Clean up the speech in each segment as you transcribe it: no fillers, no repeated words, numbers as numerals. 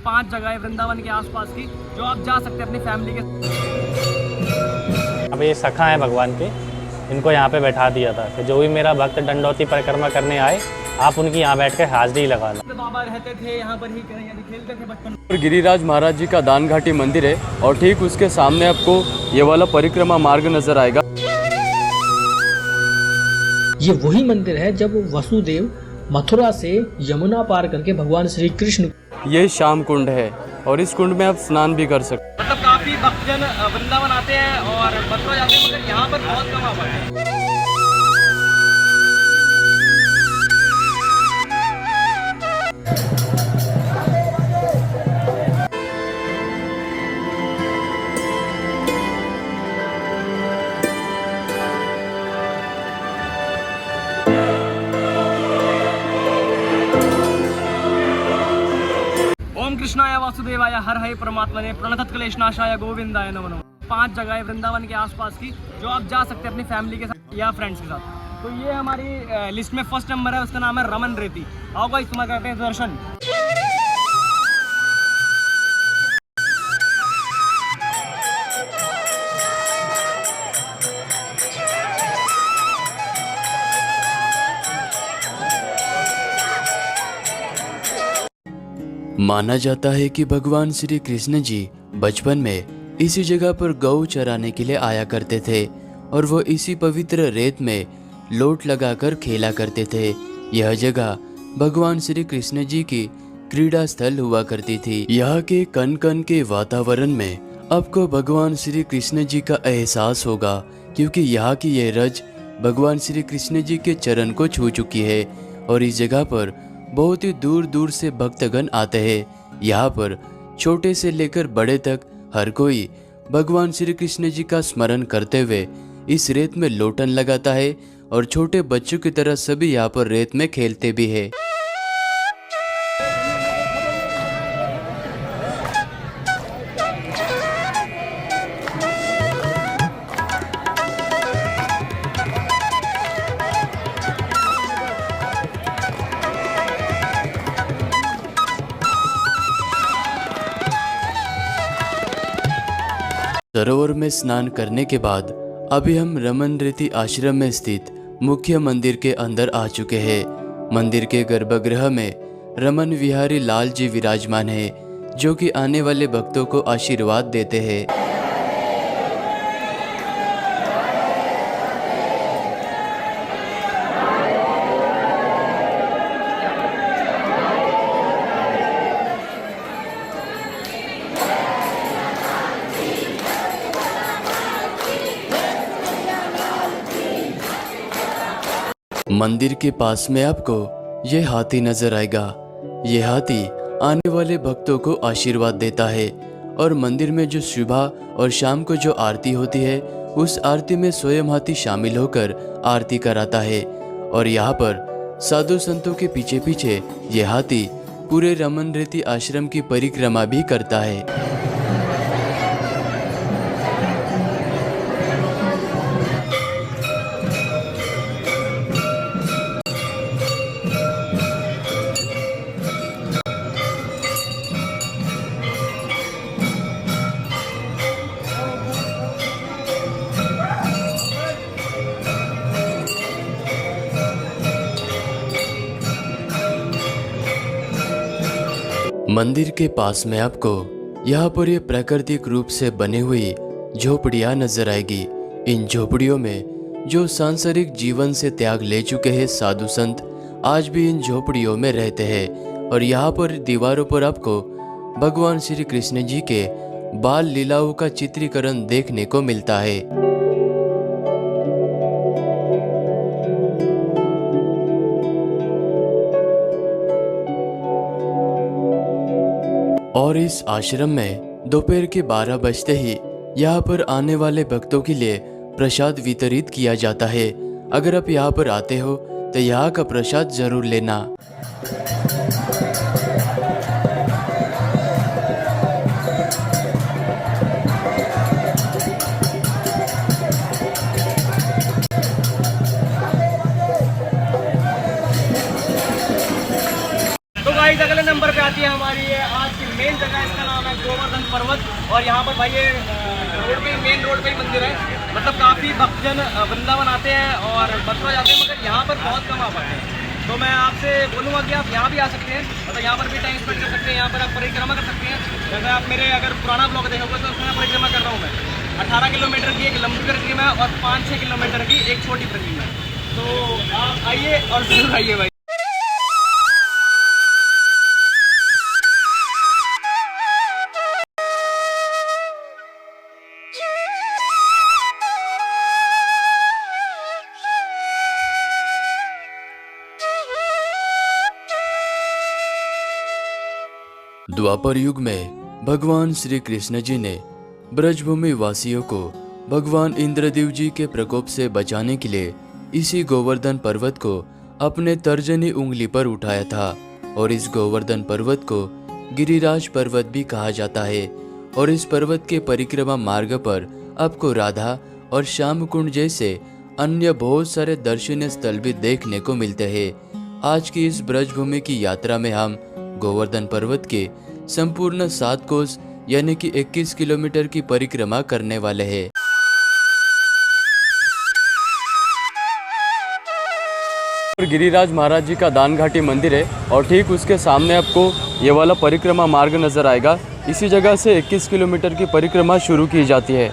5 जगह है वृंदावन के आसपास की जो आप जा सकते हैं अपनी फैमिली के। अब ये सखा है भगवान के, इनको यहाँ पे बैठा दिया था कि जो भी मेरा भक्त दंडौती परिक्रमा करने आए आप उनकी यहाँ बैठ के हाजिरी लगाना। बाबा रहते थे यहाँ पर ही यानी खेलते थे बचपन में। गिरिराज महाराज जी का दान घाटी मंदिर है और ठीक उसके सामने आपको ये वाला परिक्रमा मार्ग नजर आएगा। ये वही मंदिर है जब वसुदेव मथुरा से यमुना पार करके भगवान श्री कृष्ण, ये श्याम कुंड है और इस कुंड में आप स्नान भी कर सकते हैं। मतलब काफी भक्तजन वृंदावन आते हैं और मथुरा जाते हैं, मगर यहाँ पर बहुत कम आ पाते हैं। ओम कृष्णाय वासुदेवाय हर हरे परमात्मने प्रणतत क्लेशनाशाय गोविंदाय नमो नमः। 5 जगह है वृंदावन के आसपास की जो आप जा सकते हैं अपनी फैमिली के साथ या फ्रेंड्स के साथ। तो ये हमारी लिस्ट में फर्स्ट नंबर है, उसका नाम है रमन रेती। आओ गाइस तुम्हारा करते हैं दर्शन। माना जाता है कि भगवान श्री कृष्ण जी बचपन में इसी जगह पर गौ चराने के लिए आया करते थे और वो इसी पवित्र रेत में लोट लगाकर खेला करते थे। यह जगह भगवान श्री कृष्ण जी की क्रीड़ा स्थल हुआ करती थी। यहाँ के कण कण के वातावरण में आपको भगवान श्री कृष्ण जी का एहसास होगा, क्योंकि यहाँ की ये रज भगवान श्री कृष्ण जी के चरण को छू चुकी है और इस जगह पर बहुत ही दूर दूर से भक्तगण आते हैं। यहाँ पर छोटे से लेकर बड़े तक हर कोई भगवान श्री कृष्ण जी का स्मरण करते हुए इस रेत में लोटन लगाता है और छोटे बच्चों की तरह सभी यहाँ पर रेत में खेलते भी है। सरोवर में स्नान करने के बाद अभी हम रमन रेती आश्रम में स्थित मुख्य मंदिर के अंदर आ चुके हैं। मंदिर के गर्भगृह में रमन विहारी लाल जी विराजमान है, जो कि आने वाले भक्तों को आशीर्वाद देते हैं। मंदिर के पास में आपको ये हाथी नजर आएगा। ये हाथी आने वाले भक्तों को आशीर्वाद देता है और मंदिर में जो सुबह और शाम को जो आरती होती है उस आरती में स्वयं हाथी शामिल होकर आरती कराता है। और यहाँ पर साधु संतों के पीछे पीछे ये हाथी पूरे रमन रेती आश्रम की परिक्रमा भी करता है। मंदिर के पास में आपको यहाँ पर ये प्राकृतिक रूप से बनी हुई झोपड़ियाँ नजर आएगी। इन झोपड़ियों में जो सांसारिक जीवन से त्याग ले चुके हैं साधु संत आज भी इन झोपड़ियों में रहते हैं। और यहाँ पर दीवारों पर आपको भगवान श्री कृष्ण जी के बाल लीलाओं का चित्रीकरण देखने को मिलता है। और इस आश्रम में दोपहर के 12 बजते ही यहाँ पर आने वाले भक्तों के लिए प्रसाद वितरित किया जाता है। अगर आप यहाँ पर आते हो तो यहाँ का प्रसाद जरूर लेना। तो गाइस अगले नंबर पे आती है हमारी ये आज की मेन जगह इसका नाम है गोवर्धन पर्वत। और यहाँ पर भाई ये रोड पे, मेन रोड पे ही मंदिर है। मतलब काफ़ी भक्तजन वृंदावन आते हैं और मथुरा जाते हैं, मगर यहाँ पर बहुत कम आ पाते हैं। तो मैं आपसे बोलूँगा कि आप यहाँ भी आ सकते हैं, मतलब यहाँ पर भी टाइम स्पेंड कर सकते हैं, यहाँ पर आप परिक्रमा कर सकते हैं। जैसे आप मेरे अगर पुराना ब्लॉग देखोगे तो उसमें परिक्रमा कर रहा हूँ मैं। 18 किलोमीटर की एक लंबी परिक्रमा है और 5-6 किलोमीटर की एक छोटी परिक्रमा है। तो आप आइए और जरूर आइए भाई। द्वापर युग में भगवान श्री कृष्ण जी ने ब्रजभूमि वासियों को भगवान इंद्रदेव जी के प्रकोप से बचाने के लिए इसी गोवर्धन पर्वत को अपने तर्जनी उंगली पर उठाया था। और इस गोवर्धन पर्वत को गिरिराज पर्वत भी कहा जाता है। और इस पर्वत के परिक्रमा मार्ग पर आपको राधा और श्याम कुंड जैसे अन्य बहुत सारे दर्शनीय स्थल भी देखने को मिलते हैं। आज की इस ब्रजभूमि की यात्रा में हम गोवर्धन पर्वत के संपूर्ण 7 कोस यानी कि 21 किलोमीटर की परिक्रमा करने वाले हैं। गिरिराज महाराज जी का दान घाटी मंदिर है और ठीक उसके सामने आपको ये वाला परिक्रमा मार्ग नजर आएगा। इसी जगह से 21 किलोमीटर की परिक्रमा शुरू की जाती है।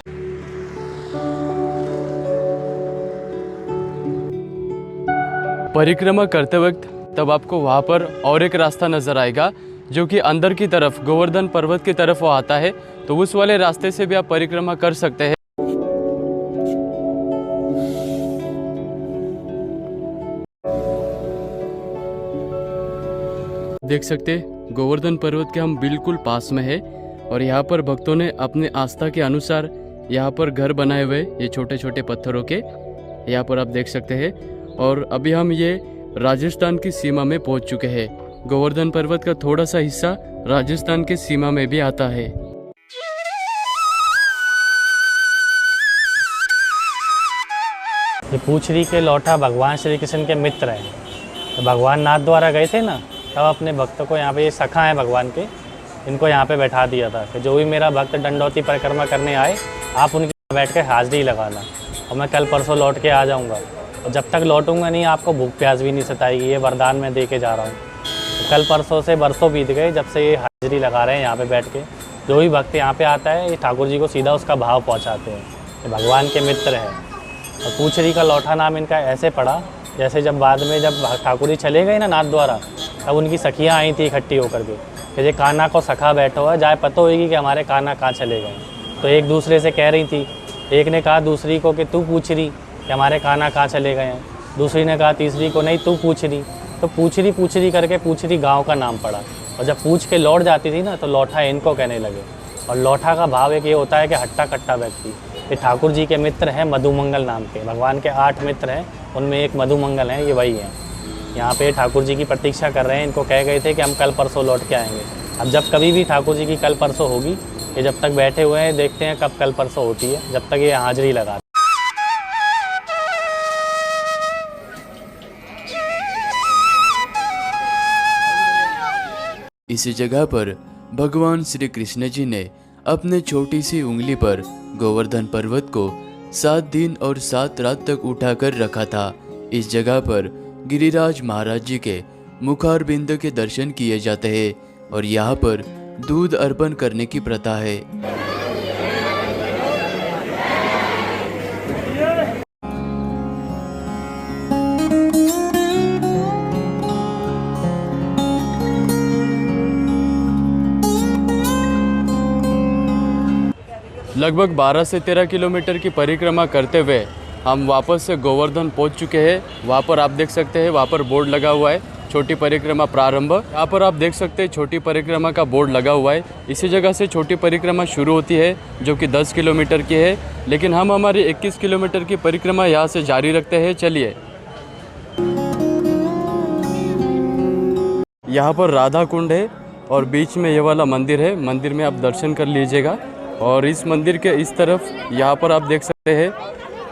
परिक्रमा करते वक्त तब आपको वहाँ पर और एक रास्ता नजर आएगा जो कि अंदर की तरफ गोवर्धन पर्वत की तरफ वो आता है, तो उस वाले रास्ते से भी आप परिक्रमा कर सकते हैं। देख सकते गोवर्धन पर्वत के हम बिल्कुल पास में है और यहाँ पर भक्तों ने अपने आस्था के अनुसार यहाँ पर घर बनाए हुए ये छोटे छोटे पत्थरों के, यहाँ पर आप देख सकते हैं। और अभी हम ये राजस्थान की सीमा में पहुंच चुके हैं। गोवर्धन पर्वत का थोड़ा सा हिस्सा राजस्थान के सीमा में भी आता है। ये पूछरी के लौटा भगवान श्री कृष्ण के मित्र हैं। तो भगवान नाथ द्वारा गए थे ना, तब अपने भक्तों को यहाँ पे, ये सखा है भगवान के, इनको यहाँ पे बैठा दिया था कि जो भी मेरा भक्त दंडौती परिक्रमा करने आए आप उनके यहाँ बैठ के हाजिरी लगाना, और मैं कल परसों लौट के आ जाऊँगा। और जब तक लौटूंगा नहीं आपको भूख प्यास भी नहीं सताएगी, ये वरदान मैं दे के जा रहा हूँ। तो कल परसों से बरसों बीत गए जब से ये हाजिरी लगा रहे हैं यहाँ पे बैठ के। जो भी भक्त यहाँ पे आता है ये ठाकुर जी को सीधा उसका भाव पहुँचाते हैं। ये भगवान के मित्र हैं। और पूछरी का लौठा नाम इनका ऐसे पड़ा, जैसे जब बाद में जब ठाकुर जी चले गए ना नाथ द्वारा, तब उनकी सखियाँ आई थी इकट्ठी होकर के कि ये कान्हा को सखा बैठो है, जाए पता होगी कि हमारे कान्हा कहाँ चले गए। तो एक दूसरे से कह रही थी, एक ने कहा दूसरी को कि तू पूछ रही कि हमारे कान्हा कहाँ चले गए हैं, दूसरी ने कहा तीसरी को नहीं तू पूछ रही। तो पूछरी करके पूछरी गांव का नाम पड़ा। और जब पूछ के लौट जाती थी ना तो लौठा इनको कहने लगे। और लौठा का भाव एक ये होता है कि हट्टा कट्टा व्यक्ति। ये ठाकुर जी के मित्र हैं मधुमंगल नाम के। भगवान के 8 मित्र हैं, उनमें एक मधुमंगल हैं, ये वही हैं। यहाँ पे ठाकुर जी की प्रतीक्षा कर रहे हैं। इनको कह गए थे कि हम कल परसों लौट के आएंगे। अब जब कभी भी ठाकुर जी की कल परसों होगी, ये जब तक बैठे हुए हैं देखते हैं कब कल परसों होती है, जब तक ये हाजिरी लगा। इसी जगह पर भगवान श्री कृष्ण जी ने अपने छोटी सी उंगली पर गोवर्धन पर्वत को 7 दिन और 7 रात तक उठाकर रखा था। इस जगह पर गिरिराज महाराज जी के मुखारबिंद के दर्शन किए जाते हैं और यहाँ पर दूध अर्पण करने की प्रथा है। लगभग 12 से 13 किलोमीटर की परिक्रमा करते हुए हम वापस से गोवर्धन पहुंच चुके हैं। वहाँ पर आप देख सकते हैं, वहाँ पर बोर्ड लगा हुआ है छोटी परिक्रमा प्रारंभ। यहाँ पर आप देख सकते हैं छोटी परिक्रमा का बोर्ड लगा हुआ है। इसी जगह से छोटी परिक्रमा शुरू होती है जो कि 10 किलोमीटर की है, लेकिन हम हमारी 21 किलोमीटर की परिक्रमा यहाँ से जारी रखते हैं। चलिए, यहाँ पर राधा कुंड है और बीच में ये वाला मंदिर है। मंदिर में आप दर्शन कर लीजिएगा। और इस मंदिर के इस तरफ यहाँ पर आप देख सकते हैं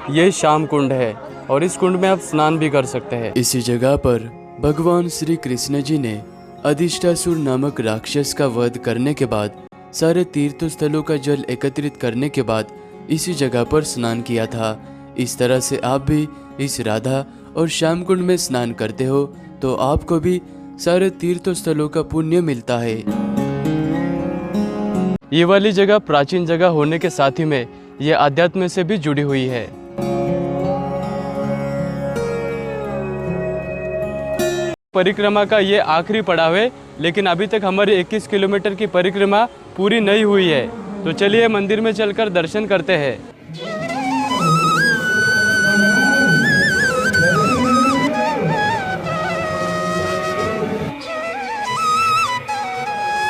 ये श्याम कुंड है और इस कुंड में आप स्नान भी कर सकते हैं। इसी जगह पर भगवान श्री कृष्ण जी ने अधिष्ठासुर नामक राक्षस का वध करने के बाद सारे तीर्थ स्थलों का जल एकत्रित करने के बाद इसी जगह पर स्नान किया था। इस तरह से आप भी इस राधा और श्याम कुंड में स्नान करते हो तो आपको भी सारे तीर्थ स्थलों का पुण्य मिलता है। ये वाली जगह प्राचीन जगह होने के साथ ही में ये आध्यात्म से भी जुड़ी हुई है। परिक्रमा का ये आखिरी पड़ाव है, लेकिन अभी तक हमारी 21 किलोमीटर की परिक्रमा पूरी नहीं हुई है। तो चलिए मंदिर में चलकर दर्शन करते हैं।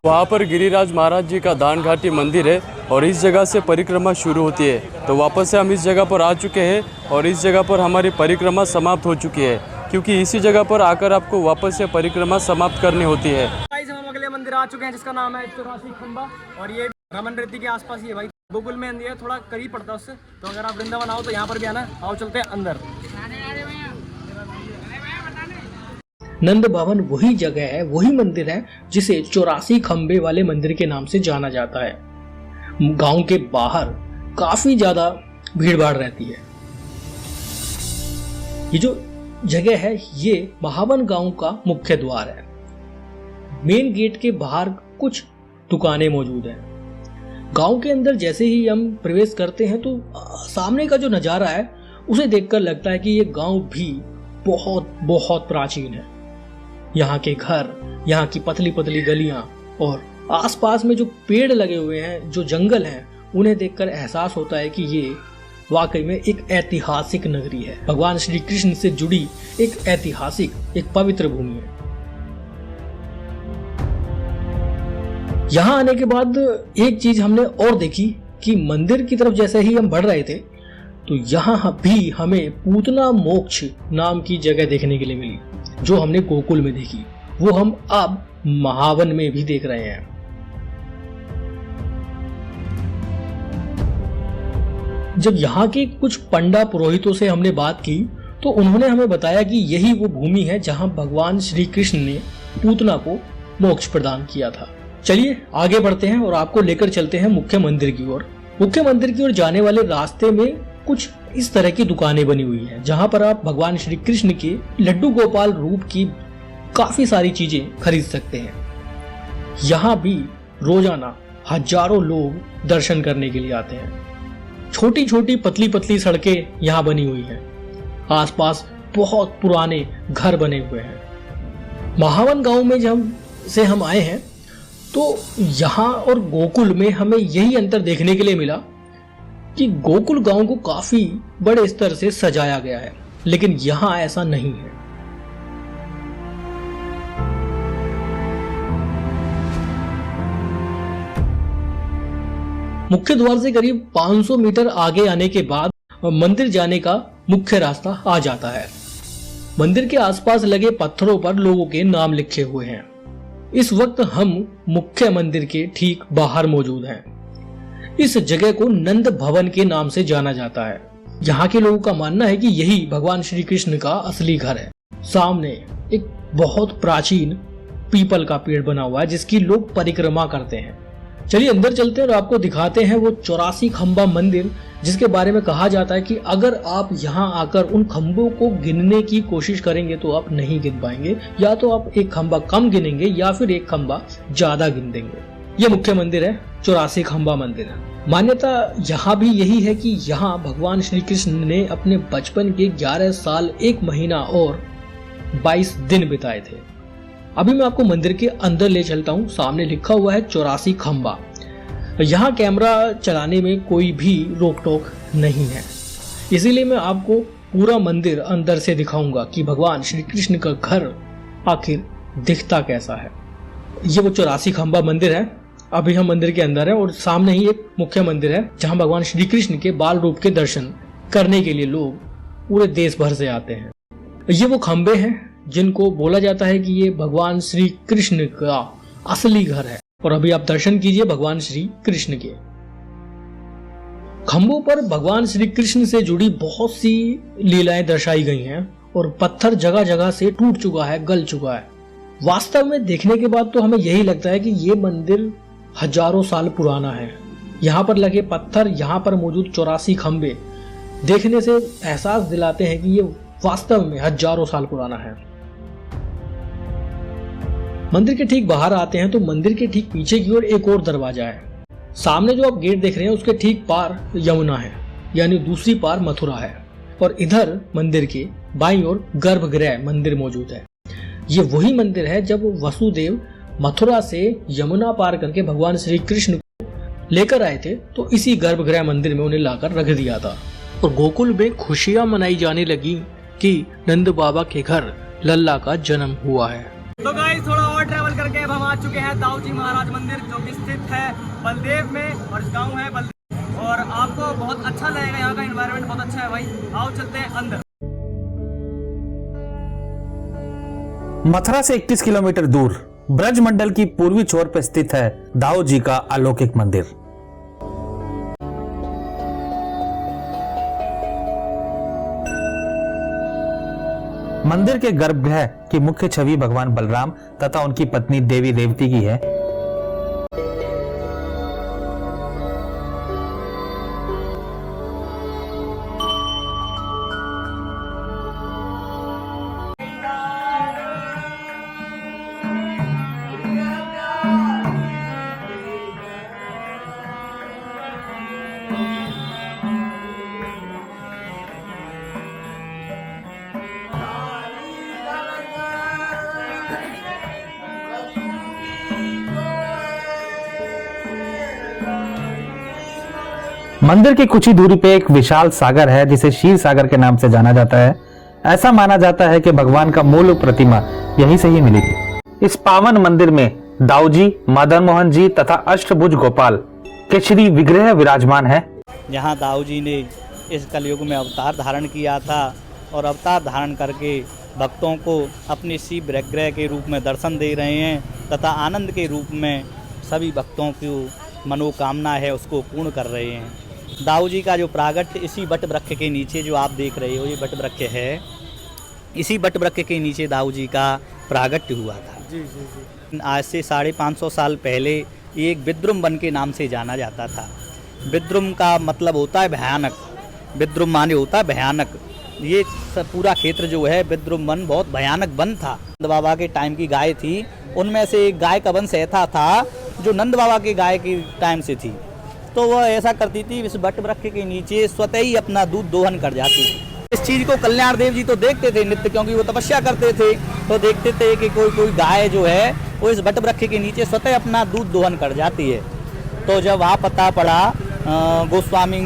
वहाँ पर गिरिराज महाराज जी का दान घाटी मंदिर है और इस जगह से परिक्रमा शुरू होती है। तो वापस से हम इस जगह पर आ चुके हैं और इस जगह पर हमारी परिक्रमा समाप्त हो चुकी है, क्योंकि इसी जगह पर आकर आपको वापस से परिक्रमा समाप्त करनी होती है। हम अगले मंदिर आ चुके हैं जिसका नाम है 84 खंबा और ये रमन रेती के आसपास ही है भाई। गोकुल में है, थोड़ा करीब पड़ता है उससे। तो अगर आप वृंदावन आओ तो यहाँ पर भी आना। आओ चलते हैं अंदर। नंद भवन वही जगह है, वही मंदिर है जिसे 84 खंबे वाले मंदिर के नाम से जाना जाता है। गांव के बाहर काफी ज्यादा भीड़ भाड़ रहती है। ये जो जगह है ये महावन गांव का मुख्य द्वार है। मेन गेट के बाहर कुछ दुकानें मौजूद हैं। गांव के अंदर जैसे ही हम प्रवेश करते हैं तो सामने का जो नजारा है उसे देखकर लगता है कि ये गांव भी बहुत बहुत प्राचीन है। यहाँ के घर, यहाँ की पतली पतली गलियां और आसपास में जो पेड़ लगे हुए हैं, जो जंगल हैं, उन्हें देखकर एहसास होता है कि ये वाकई में एक ऐतिहासिक नगरी है। भगवान श्री कृष्ण से जुड़ी एक ऐतिहासिक, एक पवित्र भूमि है। यहाँ आने के बाद एक चीज हमने और देखी कि मंदिर की तरफ जैसे ही हम बढ़ रहे थे तो यहाँ भी हमें पूतना मोक्ष नाम की जगह देखने के लिए मिली, जो हमने गोकुल में देखी वो हम अब महावन में भी देख रहे हैं। जब यहाँ के कुछ पंडा पुरोहितों से हमने बात की तो उन्होंने हमें बताया कि यही वो भूमि है जहाँ भगवान श्री कृष्ण ने पूतना को मोक्ष प्रदान किया था। चलिए आगे बढ़ते हैं और आपको लेकर चलते हैं मुख्य मंदिर की ओर। मुख्य मंदिर की ओर जाने वाले रास्ते में कुछ इस तरह की दुकानें बनी हुई हैं, जहां पर आप भगवान श्री कृष्ण के लड्डू गोपाल रूप की काफी सारी चीजें खरीद सकते हैं। यहाँ भी रोजाना हजारों लोग दर्शन करने के लिए आते हैं। छोटी छोटी पतली पतली सड़कें यहाँ बनी हुई हैं। आसपास बहुत पुराने घर बने हुए हैं। महावन गांव में जब से हम आए हैं तो यहाँ और गोकुल में हमें यही अंतर देखने के लिए मिला कि गोकुल गांव को काफी बड़े स्तर से सजाया गया है, लेकिन यहाँ ऐसा नहीं है। मुख्य द्वार से करीब 500 मीटर आगे आने के बाद मंदिर जाने का मुख्य रास्ता आ जाता है। मंदिर के आसपास लगे पत्थरों पर लोगों के नाम लिखे हुए हैं। इस वक्त हम मुख्य मंदिर के ठीक बाहर मौजूद हैं। इस जगह को नंद भवन के नाम से जाना जाता है। यहाँ के लोगों का मानना है कि यही भगवान श्री कृष्ण का असली घर है। सामने एक बहुत प्राचीन पीपल का पेड़ बना हुआ है जिसकी लोग परिक्रमा करते हैं। चलिए अंदर चलते हैं और आपको दिखाते हैं वो 84 खंबा मंदिर, जिसके बारे में कहा जाता है कि अगर आप यहाँ आकर उन खंभों को गिनने की कोशिश करेंगे तो आप नहीं गिन पाएंगे, या तो आप एक खंबा कम गिनेंगे या फिर एक खंबा ज्यादा गिन देंगे। ये मुख्य मंदिर है 84 खंबा मंदिर। मान्यता यहाँ भी यही है कि यहाँ भगवान श्री कृष्ण ने अपने बचपन के 11 साल 1 महीना और 22 दिन बिताए थे। अभी मैं आपको मंदिर के अंदर ले चलता हूँ। सामने लिखा हुआ है 84 खंबा। यहाँ कैमरा चलाने में कोई भी रोक टोक नहीं है, इसीलिए मैं आपको पूरा मंदिर अंदर से दिखाऊंगा कि भगवान श्री कृष्ण का घर आखिर दिखता कैसा है। ये वो 84 खंबा मंदिर है। अभी हम मंदिर के अंदर हैं और सामने ही एक मुख्य मंदिर है जहाँ भगवान श्री कृष्ण के बाल रूप के दर्शन करने के लिए लोग पूरे देश भर से आते हैं। ये वो खंबे हैं जिनको बोला जाता है कि ये भगवान श्री कृष्ण का असली घर है। और अभी आप दर्शन कीजिए भगवान श्री कृष्ण के। खंभों पर भगवान श्री कृष्ण से जुड़ी बहुत सी लीलाएं दर्शाई गई हैं और पत्थर जगह जगह से टूट चुका है, गल चुका है। वास्तव में देखने के बाद तो हमें यही लगता है कि ये मंदिर हजारों साल पुराना है। यहाँ पर लगे पत्थर, यहाँ पर मौजूद 84 खंबे देखने से एहसास दिलाते हैं कि ये वास्तव में हजारों साल पुराना है। मंदिर के ठीक बाहर आते हैं तो मंदिर के ठीक पीछे की ओर एक और दरवाजा है। सामने जो आप गेट देख रहे हैं उसके ठीक पार यमुना है, यानी दूसरी पार मथुरा है, और इधर मंदिर के बाईं ओर गर्भगृह मंदिर मौजूद है। ये वही मंदिर है जब वसुदेव मथुरा से यमुना पार करके भगवान श्री कृष्ण को लेकर आए थे, तो इसी गर्भगृह मंदिर में उन्हें लाकर रख दिया था। और गोकुल में खुशियां मनाई जाने लगी कि नंद बाबा के घर लल्ला का जन्म हुआ है। तो गाइस थोड़ा और ट्रैवल करके अब हम आ चुके हैं दाऊजी महाराज मंदिर, जो कि स्थित है बलदेव में, और इस गाँव है बलदेव। और आपको बहुत अच्छा लगेगा, यहाँ का एनवायरनमेंट बहुत अच्छा है भाई। आओ चलते हैं अंदर। मथुरा से 21 किलोमीटर दूर ब्रज मंडल की पूर्वी छोर पर स्थित है दाऊ जी का अलौकिक मंदिर। मंदिर के गर्भगृह की मुख्य छवि भगवान बलराम तथा उनकी पत्नी देवी रेवती की है। मंदिर की कुछ ही दूरी पे एक विशाल सागर है जिसे क्षीर सागर के नाम से जाना जाता है। ऐसा माना जाता है कि भगवान का मूल प्रतिमा यहीं से ही मिली थी। इस पावन मंदिर में दाऊ जी, मदन मोहन जी तथा अष्टभुज गोपाल के श्री विग्रह विराजमान है। जहाँ दाऊ जी ने इस कलयुग में अवतार धारण किया था और अवतार धारण करके भक्तों को अपने शिव विग्रह के रूप में दर्शन दे रहे हैं तथा आनंद के रूप में सभी भक्तों की मनोकामना है उसको पूर्ण कर रहे हैं। दाऊ जी का जो प्रागट्य इसी वट वृक्ष के नीचे जो आप देख रहे हो, ये वट वृक्ष है, इसी वट वृक्ष के नीचे दाऊ जी का प्रागट्य हुआ था। आज से 550 साल पहले ये एक विद्रुम वन के नाम से जाना जाता था। विद्रुम का मतलब होता है भयानक, विद्रुम माने होता है भयानक। ये पूरा क्षेत्र जो है विद्रुम वन बहुत भयानक वन था। नंद बाबा के टाइम की गाय थी, उनमें से एक गाय का वंश ऐसा था जो नंद बाबा के गाय के टाइम से थी, तो वह ऐसा करती थी, इस वट वृक्ष के नीचे स्वतः ही अपना दूध दोहन कर जाती थी। इस चीज़ को कल्याण देव जी तो देखते थे नित्य, क्योंकि वो तपस्या करते थे, तो देखते थे कि कोई गाय जो है वो इस वट वृक्ष के नीचे स्वतः अपना दूध दोहन कर जाती है। तो जब वहाँ पता पड़ा गोस्वामी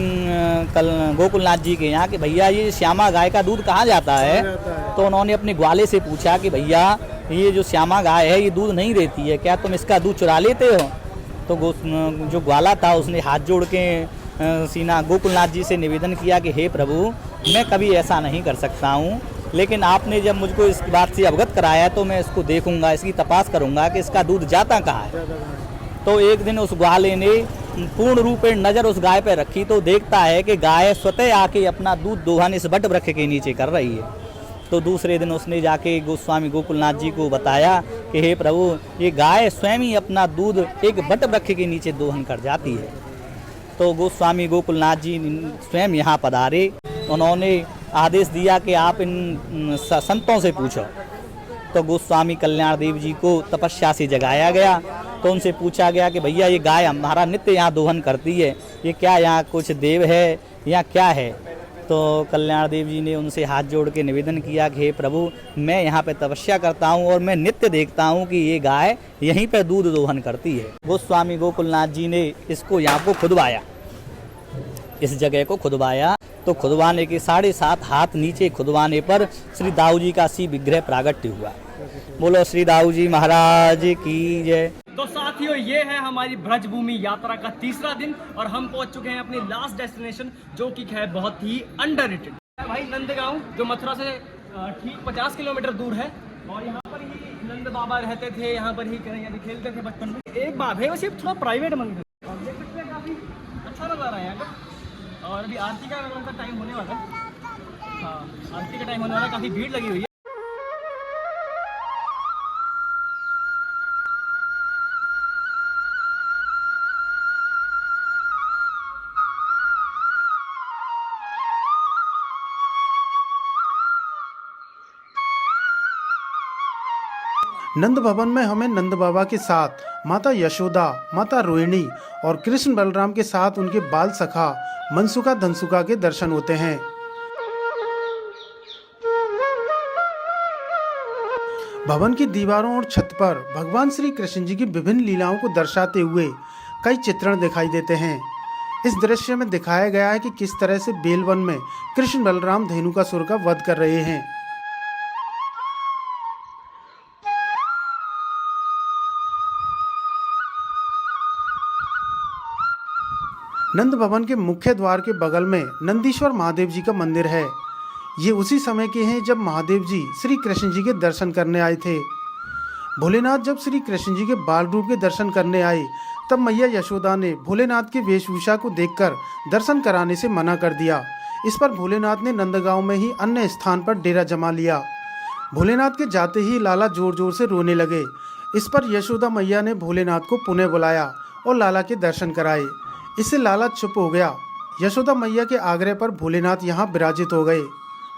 गोकुलनाथ जी के यहाँ कि भैया ये श्यामा गाय का दूध कहाँ जाता है, तो उन्होंने अपने ग्वाले से पूछा कि भैया ये जो श्यामा गाय है ये दूध नहीं देती है, क्या तुम इसका दूध चुरा लेते हो? तो जो ग्वाला था उसने हाथ जोड़ के सीना गोकुलनाथ जी से निवेदन किया कि हे प्रभु, मैं कभी ऐसा नहीं कर सकता हूँ, लेकिन आपने जब मुझको इस बात से अवगत कराया तो मैं इसको देखूंगा, इसकी तपास करूंगा कि इसका दूध जाता कहाँ है। तो एक दिन उस ग्वाले ने पूर्ण रूप में नज़र उस गाय पर रखी तो देखता है कि गाय स्वतः आके अपना दूध दोहन इस वट वृक्ष के नीचे कर रही है। तो दूसरे दिन उसने जाके गोस्वामी गोकुलनाथ जी को बताया कि हे प्रभु, ये गाय स्वयं ही अपना दूध एक वट वृक्ष के नीचे दोहन कर जाती है। तो गोस्वामी गोकुलनाथ जी स्वयं यहाँ पधारे, उन्होंने आदेश दिया कि आप इन संतों से पूछो। तो गोस्वामी कल्याण देव जी को तपस्या से जगाया गया, तो उनसे पूछा गया कि भैया ये गाय हमारा नित्य यहाँ दोहन करती है, ये क्या यहाँ कुछ देव है या क्या है? तो कल्याण देव जी ने उनसे हाथ जोड़ के निवेदन किया कि हे प्रभु, मैं यहाँ पे तपस्या करता हूँ और मैं नित्य देखता हूँ कि ये गाय यहीं पे दूध दोहन करती है। गोस्वामी गोकुलनाथ जी ने इसको यहाँ को खुदवाया, इस जगह को खुदवाया। तो खुदवाने के 7.5 हाथ नीचे खुदवाने पर श्री दाऊ जी का शिव विग्रह प्रागट्य हुआ। बोलो श्री दाऊ जी महाराज की जय। तो साथियों, ये है हमारी ब्रजभूमि यात्रा का तीसरा दिन और हम पहुंच चुके हैं अपनी लास्ट डेस्टिनेशन, जो कि है बहुत ही अंडररेटेड भाई, नंदगांव, जो मथुरा से ठीक 50 किलोमीटर दूर है। और यहाँ पर ही नंद बाबा रहते थे, यहाँ पर ही खेलते थे बचपन में। एक बात है, वैसे थोड़ा प्राइवेट मंदिर और देख सकते हैं काफ़ी अच्छा नज़ारा है यहाँ का। और अभी आरती का टाइम होने वाला है। हाँ, आरती का टाइम होने वाला है, काफ़ी भीड़ लगी हुई है। नंद भवन में हमें नंद बाबा के साथ माता यशोदा, माता रोहिणी और कृष्ण बलराम के साथ उनके बाल सखा मनसुखा धनसुखा के दर्शन होते हैं। भवन की दीवारों और छत पर भगवान श्री कृष्ण जी की विभिन्न लीलाओं को दर्शाते हुए कई चित्रण दिखाई देते हैं। इस दृश्य में दिखाया गया है कि किस तरह से बेलवन में कृष्ण बलराम धेनुकासुर का वध कर रहे हैं। नंद भवन के मुख्य द्वार के बगल में नंदीश्वर महादेव जी का मंदिर है। ये उसी समय के हैं जब महादेव जी श्री कृष्ण जी के दर्शन करने आए थे। भोलेनाथ जब श्री कृष्ण जी के बाल रूप के दर्शन करने आए तब मैया यशोदा ने भोलेनाथ की वेशभूषा को देखकर दर्शन कराने से मना कर दिया। इस पर भोलेनाथ ने नंदगांव में ही अन्य स्थान पर डेरा जमा लिया। भोलेनाथ के जाते ही लाला जोर जोर से रोने लगे। इस पर यशोदा मैया ने भोलेनाथ को पुनः बुलाया और लाला के दर्शन कराए। इससे लाला चुप हो गया। यशोदा मैया के आग्रह पर भोलेनाथ यहाँ विराजित हो गए।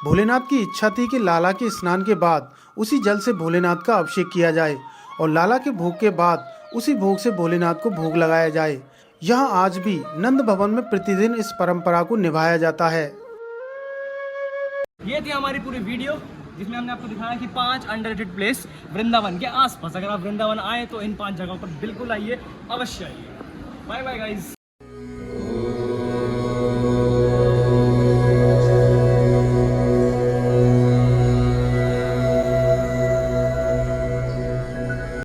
भोलेनाथ की इच्छा थी कि लाला के स्नान के बाद उसी जल से भोलेनाथ का अभिषेक किया जाए और लाला के भोग के बाद उसी भोग से भोलेनाथ को भोग लगाया जाए। यहाँ आज भी नंद भवन में प्रतिदिन इस परंपरा को निभाया जाता है। ये थी हमारी पूरी वीडियो जिसमें हमने आपको दिखाया कि 5 अंडररेटेड प्लेस वृंदावन के आसपास। अगर आप वृंदावन आए तो इन 5 जगहों पर बिल्कुल आइए, अवश्य आइए। Bye bye guys.